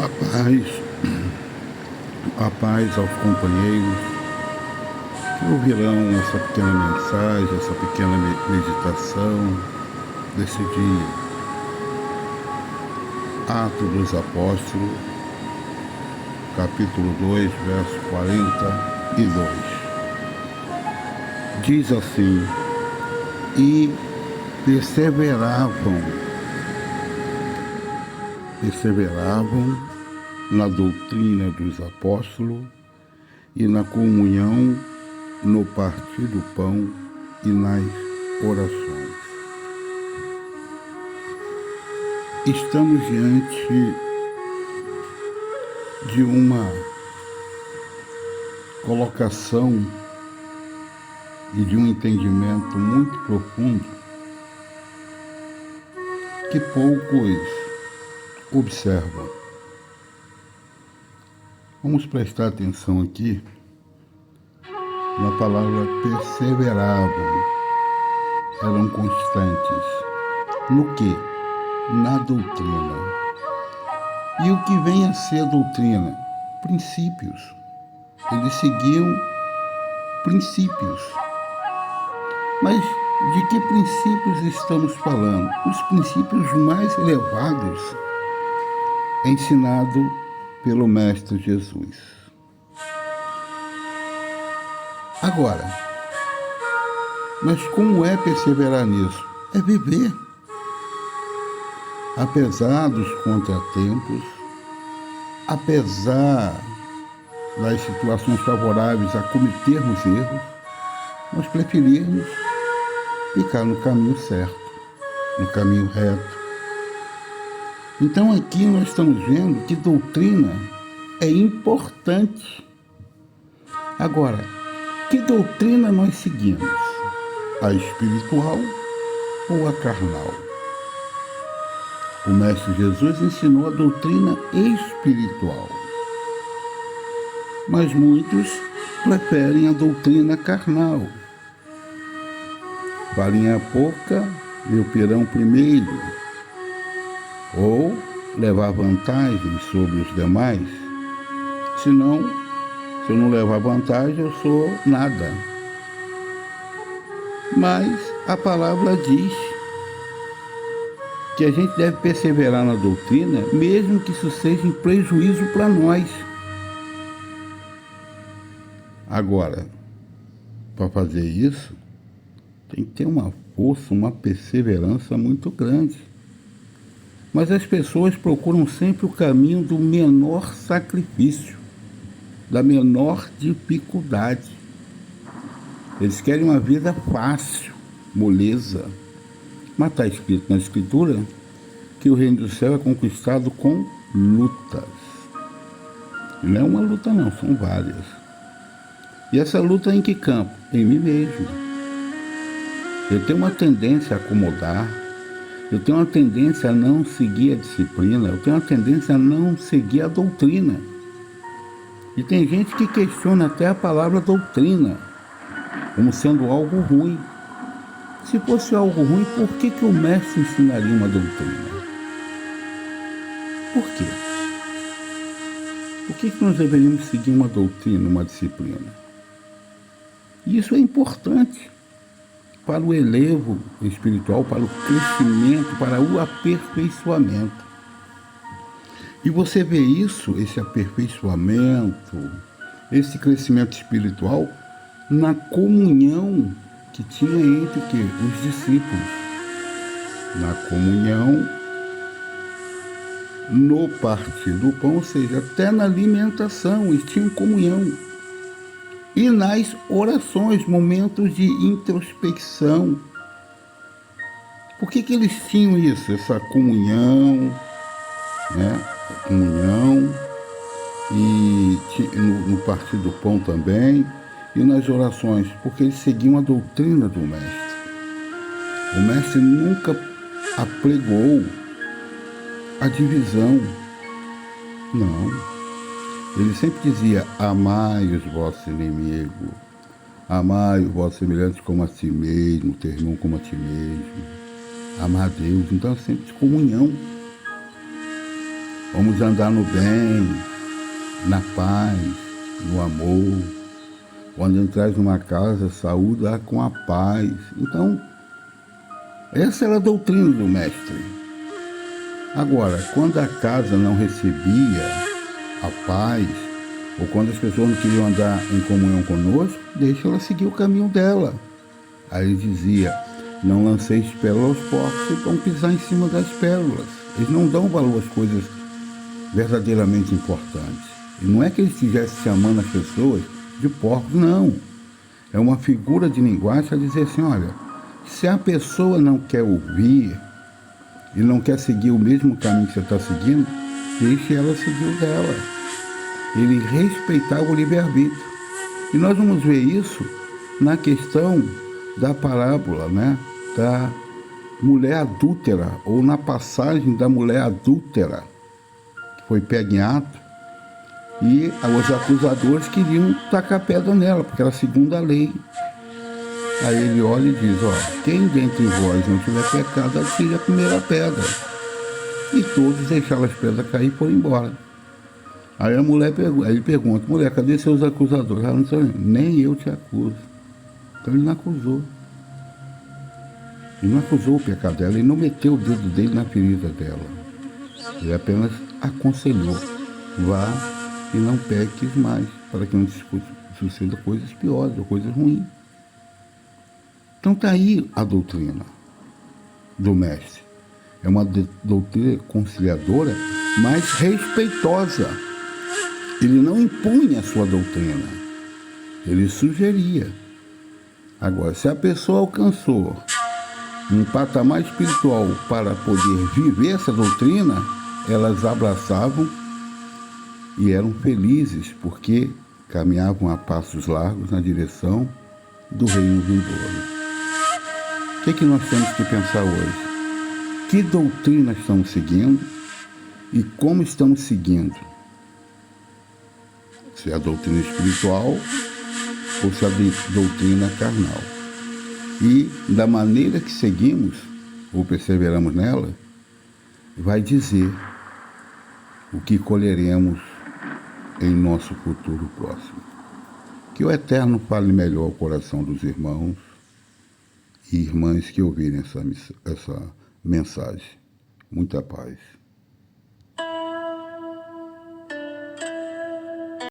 paz, a paz aos companheiros que ouvirão essa pequena mensagem, essa pequena meditação desse dia. Atos dos Apóstolos, capítulo 2, verso 42. Diz assim: e perseveravam na doutrina dos apóstolos e na comunhão, no partir do pão e nas orações. Estamos diante de uma colocação e de um entendimento muito profundo que poucos observam. Vamos prestar atenção aqui na palavra perseveravam, eram constantes. No quê? Na doutrina. E o que vem a ser a doutrina? Princípios. Eles seguiam princípios. Mas de que princípios estamos falando? Os princípios mais elevados ensinados pelo Mestre Jesus. Agora, mas como é perseverar nisso? É viver. Apesar dos contratempos, apesar das situações favoráveis a cometermos erros, nós preferirmos ficar no caminho certo, no caminho reto. Então aqui nós estamos vendo que doutrina é importante. Agora, que doutrina nós seguimos? A espiritual ou a carnal? O Mestre Jesus ensinou a doutrina espiritual, mas muitos preferem a doutrina carnal. Farinha pouca, meu pirão primeiro. Ou levar vantagem sobre os demais. Senão, se eu não levar vantagem, eu sou nada. Mas a palavra diz que a gente deve perseverar na doutrina, mesmo que isso seja em prejuízo para nós. Agora, para fazer isso, tem que ter uma força, uma perseverança muito grande. Mas as pessoas procuram sempre o caminho do menor sacrifício, da menor dificuldade. Eles querem uma vida fácil, moleza. Mas está escrito na Escritura que o reino do céu é conquistado com lutas. E não é uma luta não, são várias. E essa luta é em que campo? Em mim mesmo. Eu tenho uma tendência a acomodar, eu tenho uma tendência a não seguir a disciplina, eu tenho uma tendência a não seguir a doutrina. E tem gente que questiona até a palavra doutrina, como sendo algo ruim. Se fosse algo ruim, por que o mestre ensinaria uma doutrina? Por quê? Por que nós deveríamos seguir uma doutrina, uma disciplina? E isso é importante para o elevo espiritual, para o crescimento, para o aperfeiçoamento. E você vê isso, esse aperfeiçoamento, esse crescimento espiritual, na comunhão que tinha entre os discípulos. Na comunhão, no partir do pão, ou seja, até na alimentação, eles tinham comunhão. E nas orações, momentos de introspecção. Por que eles tinham isso? Essa comunhão, né? A comunhão, e no partir do pão também, e nas orações, porque eles seguiam a doutrina do Mestre. O Mestre nunca apregou a divisão. Não. Ele sempre dizia: amai os vossos inimigos, amai o vosso semelhante como a si mesmo, teu irmão como a ti mesmo. Amar a Deus. Então é sempre de comunhão. Vamos andar no bem, na paz, no amor. Quando entrar numa casa, saúda com a paz. Então, essa era a doutrina do mestre. Agora, quando a casa não recebia a paz, ou quando as pessoas não queriam andar em comunhão conosco, deixa ela seguir o caminho dela. Aí ele dizia, não lanceis pérolas aos porcos e vão pisar em cima das pérolas. Eles não dão valor às coisas verdadeiramente importantes. E não é que ele estivesse chamando as pessoas de porcos, não. É uma figura de linguagem para dizer assim, olha, se a pessoa não quer ouvir e não quer seguir o mesmo caminho que você está seguindo, deixe ela seguir o dela. Ele respeitava o livre-arbítrio. E nós vamos ver isso na questão da parábola, né, da mulher adúltera, ou na passagem da mulher adúltera, que foi pega em ato, e os acusadores queriam tacar pedra nela, porque era segundo a lei. Aí ele olha e diz, ó, quem dentre vós não tiver pecado, atire a primeira pedra. E todos deixaram as pedras cair e foram embora. Aí a mulher ele pergunta, mulher, cadê seus acusadores? Ela não sabe, nem eu te acuso. Então ele não acusou. Ele não acusou o pecado dela, ele não meteu o dedo dele na ferida dela. Ele apenas aconselhou, vá e não peques mais, para que não suceda coisas piores ou coisas ruins. Então está aí a doutrina do mestre. É uma doutrina conciliadora, mas respeitosa. Ele não impunha a sua doutrina, ele sugeria. Agora, se a pessoa alcançou um patamar espiritual para poder viver essa doutrina, elas abraçavam e eram felizes, porque caminhavam a passos largos na direção do reino vindouro. O que nós temos que pensar hoje? Que doutrina estamos seguindo e como estamos seguindo? Se é a doutrina espiritual ou se é a doutrina carnal. E da maneira que seguimos ou perseveramos nela, vai dizer o que colheremos em nosso futuro próximo. Que o Eterno fale melhor ao coração dos irmãos e irmãs que ouvirem essa mensagem. Muita paz.